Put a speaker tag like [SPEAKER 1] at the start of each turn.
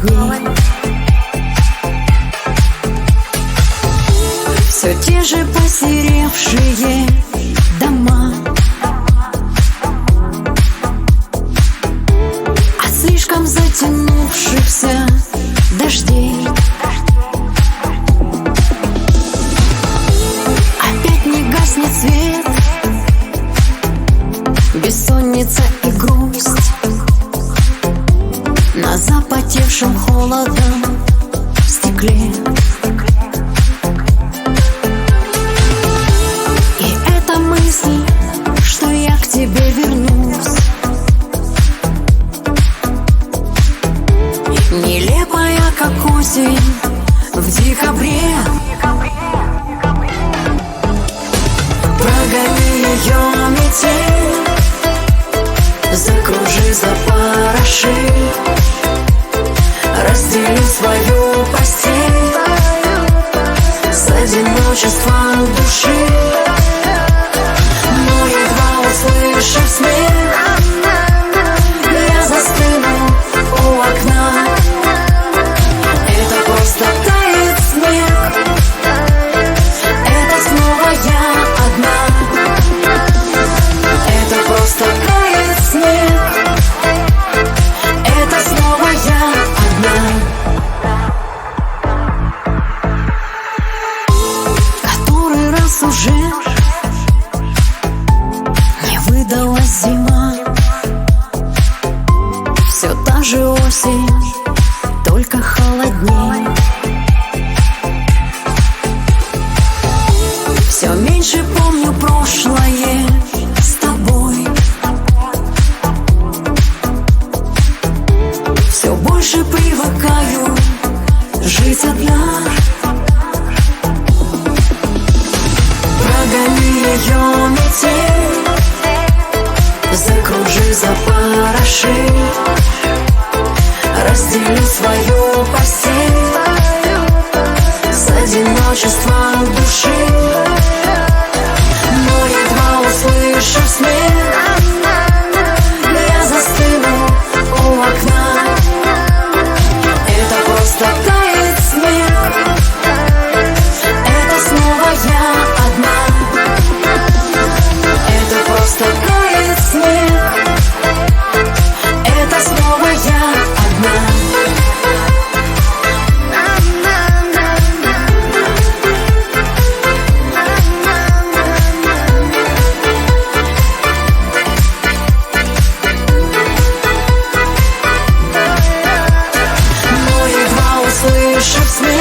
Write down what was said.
[SPEAKER 1] холодней. Все те же посеревшие дома, от слишком затянувшихся дождей. Опять не гаснет свет, бессонница и грусть на запотевшем холодом стекле. И эта мысль, что я к тебе вернусь, нелепая, как осень в декабре. Прогони ее, метель, закружи, запороши, раздели свою постель с одиночеством души. Но едва услышав смех, я застыну у окна. Это просто тает снег, это снова я одна. Это просто тает снег, это снова я одна. Который раз уже не выдалась зима, все та же осень, только холодней. Все меньше помню прошлое с тобой, все больше привыкаю жить одна. Прогони ее, метель, закружи, запороши, раздели свою постель с одиночеством души. Но едва услышав смех, я застыну у окна. Это просто тает снег, это снова я одна. Это просто тает снег, это снова я одна. Услышав смех,